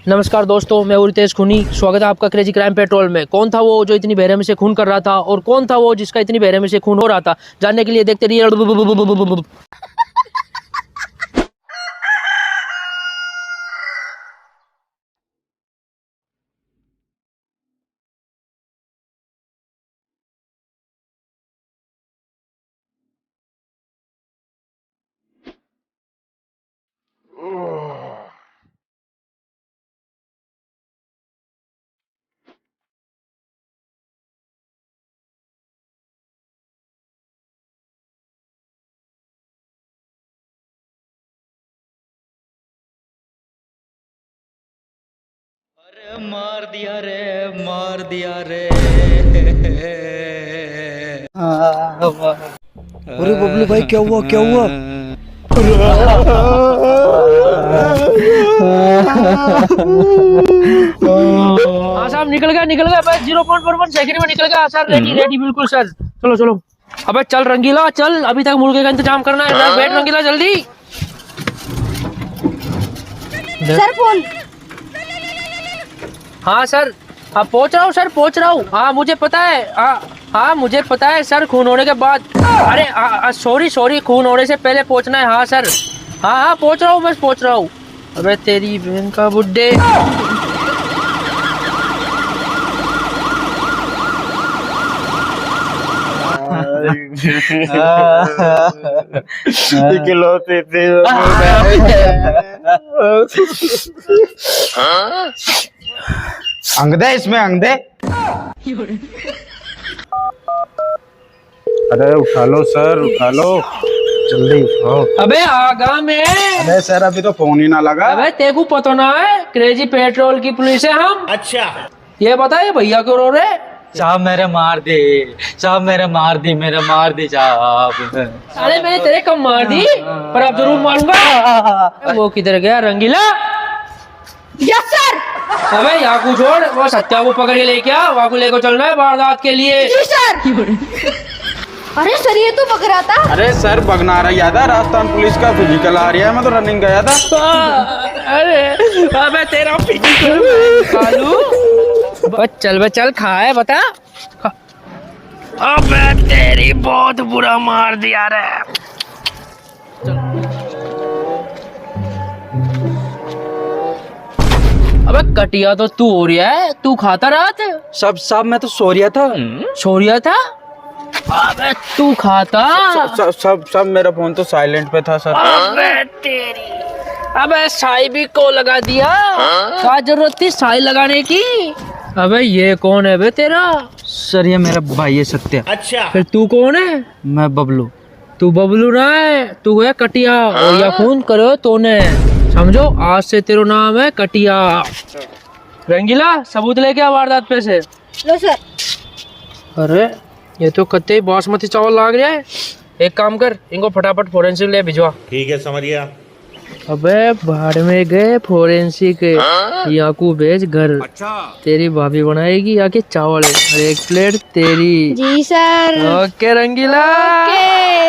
नमस्कार दोस्तों, मैं रितेश खूनी। स्वागत है आपका क्रेजी क्राइम पेट्रोल में। कौन था वो जो इतनी बेरहमी से खून कर रहा था और कौन था वो जिसका इतनी बेरहमी से खून हो रहा था, जानने के लिए देखते रहिए। अरे मार दिया रे, मार दिया रे। अरे बबलू भाई, क्या हुआ क्या हुआ? हाँ साहब, निकल गया बस 0.1 सेकंड में निकल गया सर। रेडी बिल्कुल सर। चलो चलो, अबे चल रंगीला चल, अभी तक मुर्गे का इंतजाम करना है। बैठ रंगीला जल्दी। Sir phone. हाँ सर, हाँ पहुंच रहा हूँ सर, पहुंच रहा हूँ। हाँ मुझे पता है, हाँ मुझे पता है सर। खून होने के बाद, अरे सॉरी, खून होने से पहले पहुंचना है। हाँ सर, हाँ पहुंच रहा हूँ, बस पहुंच रहा हूँ। अबे तेरी बहन का बुड्ढे। इकलौते थे। अंग दे इसमें, अंग दे। अरे उठा लो सर, उठा लो जल्दी उठाओ। अबे आगा में। अरे सर अभी तो फोन ही ना लगा। अबे तेको पता ना है, क्रेजी पेट्रोल की पुलिस है हम। अच्छा, ये बता, ये भैया क्यों रो रहे? साहब मेरे मार दी, साहब मेरे मार दी साहब। अरे मैंने तेरे कम मार दी, पर अब जरूर मारूंगा। वो किधर गया रंगीला? Yes sir. अबे यहाँ को छोड़, वो सत्या को पकड़ के लेके आ। वहाँ को लेकर चलना है वारदात के लिए। जी सर। अरे सर, ये तो बग रहा था। अरे सर बगना रहा याद है, राजस्थान पुलिस का फिजिकल आ रही है, मैं तो रनिंग गया था। अरे अबे तेरा फिजिकल कालू। बस चल बे चल, खाए बता। अबे तेरी बहुत बुरा मार दिया रे। अबे कटिया तो तू हो रहा है, तू खाता रहा था। साहब मैं तो सो रहा था। छोरिया था? अबे तू खाता? सब मेरा फोन तो साइलेंट पे था सर। अबे तेरी, अबे साई भी को लगा दिया। क्या जरूरत थी साई लगाने की? अबे ये कौन है बे तेरा? सर ये मेरा भाई है सत्या। अच्छा, फिर तू कौन है? मैं बबलू। तू बबलू ना है, तू है कटिया। और या खून करो तूने, समझो आज से तेरा नाम है कटिया। रंगीला सबूत लेके आ वारदात पे से। लो सर। अरे ये तो कत्ते बासमती चावल लाग रहा है। एक काम कर, इनको फटाफट फोरेंसिक ले भिजवा। ठीक है, समझ गया। अबे भाड़ में गए फोरेंसिक, यहाँ को भेज घर। अच्छा, तेरी भाभी बनाएगी आके चावल और एक प्लेट तेरी। जी सर। ओके रंगीला।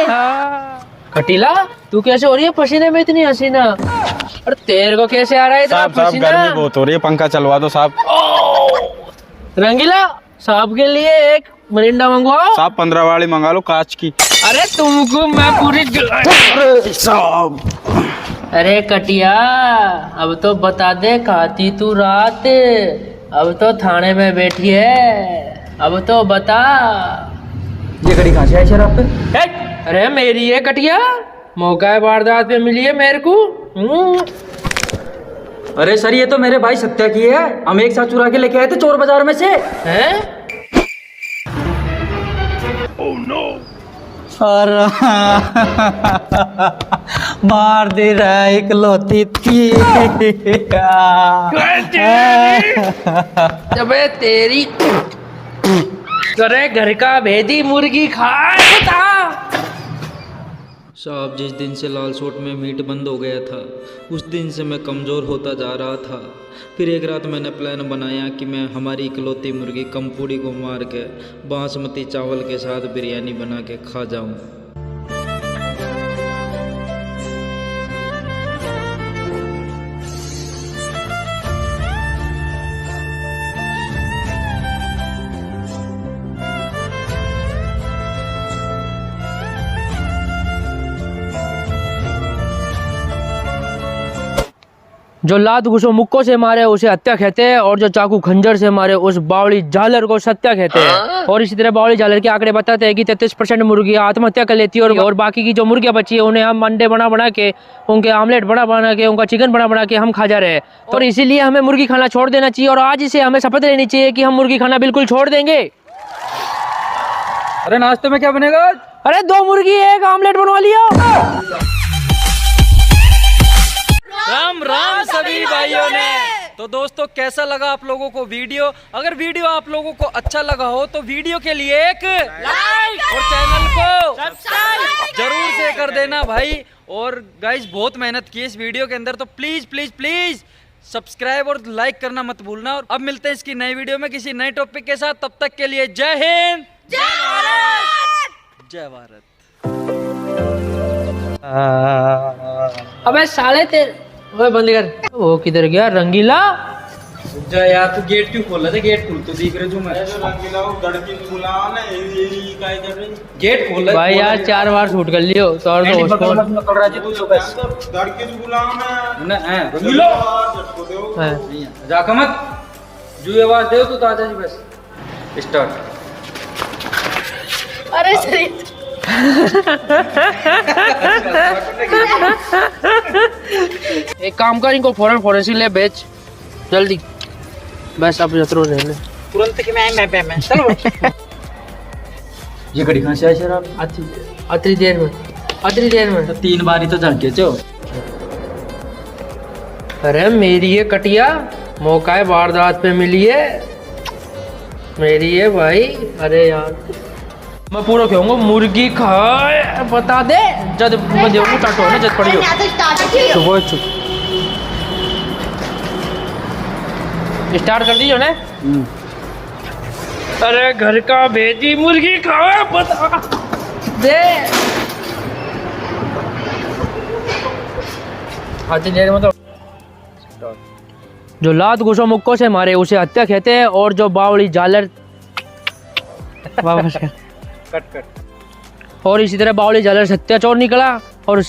हाँ। कटीला तू कैसे हो रही है पसीने में इतनी हसीना? और तेरे को कैसे आ रहा है इतना साहब साहब पसीना? गर्मी बहुत हो रही है, पंखा चलवा दो साहब। रंगीला साहब के लिए एक मरिंडा मंगवाओ। साहब 15 वाली मंगा लो कांच की। अरे तुमको मैं पूरी साहब। अरे कटिया, अब तो बता दे खाती तू रात, अब तो थाने में बैठी है, अब तो बता। ये घड़ी कहाँ से आई सर आप पे? अरे मेरी है कटिया, मौका वारदात पे मिली है मेरे को। अरे सर ये तो मेरे भाई सत्या की है, हम एक साथ चुरा के लेके आए थे चोर बाजार में से। हैं? और मार दे रहा है इकलौती थी। अबे तेरी, करे घर का भेदी मुर्गी खाए बता। साहब जिस दिन से लाल सोट में मीट बंद हो गया था, उस दिन से मैं कमज़ोर होता जा रहा था। फिर एक रात मैंने प्लान बनाया कि मैं हमारी इकलौती मुर्गी कमपूड़ी को मार के बासमती चावल के साथ बिरयानी बना के खा जाऊं। जो लात घुसो मुक्कों से मारे उसे हत्या कहते हैं, और जो चाकू खंजर से मारे उस बावली जालर को सत्या कहते हैं। और इसी तरह बावली जालर के आंकड़े बताते हैं कि 33% मुर्गियां आत्महत्या कर लेती है, और बाकी की जो मुर्गियां बची है उन्हें हम अंडे बना बना के, उनके आमलेट बना के, उनका चिकन बना के हम खा जा रहे हैं। और इसीलिए हमें मुर्गी खाना छोड़ देना चाहिए, और आज से हमें शपथ लेनी चाहिए कि हम मुर्गी खाना बिल्कुल छोड़ देंगे। अरे नाश्ते में क्या बनेगा? अरे 2 मुर्गी 1 आमलेट बनवा लिया। राम राम सभी भाइयों ने। तो दोस्तों कैसा लगा आप लोगों को वीडियो? अगर वीडियो आप लोगों को अच्छा लगा हो तो वीडियो के लिए एक लाइक और चैनल को सब्सक्राइब जरूर से कर देना भाई। और गाइस बहुत मेहनत की इस वीडियो के अंदर, तो प्लीज प्लीज प्लीज सब्सक्राइब और लाइक करना मत भूलना। और अब मिलते हैं इसकी नई वीडियो में किसी नए टॉपिक के साथ। तब तक के लिए जय हिंद, जय भारत, जय भारत। अबे साले तेरे ओए बंद कर। वो किधर गया रंगीला? जा यार, तू गेट क्यों खोल रहा था? गेट खोल तो दिख रहा जो मैं गेट खोल रहा भाई यार 4 बार शूट कर लियो तो और तो उसको पकड़ रहा जी तू बस ना है रंगीलो जाका मत जो आवाज दे तू तो आजा जी बस स्टार्ट। अरे सरिया एक काम कर, इनको फौरन फॉरेंसिक ले बेच जल्दी। बस अब जतरो रहने तुरंत कि मैं चलो ये घड़ी कहां से आई शराब? अतरी देर में तो 3 बार ही तो झांके चो। अरे मेरी ये कटिया मौका है वारदात पे मिली है मेरी है भाई। अरे यार मैं पूरा कहूँगा मुर्गी खाए बता दे जब मैं देखूँ टाटो ना जब पड़ी हो सुबह स्टार्ट कर दीजिए ना। अरे घर का भेजी मुर्गी खाए बता दे। आती देर में तो जो लात घुसो मुक्कों से मारे उसे हत्या कहते हैं, और जो बावली जालर वापस कट और इसी तरह बावली जालर सत्या चोर निकला और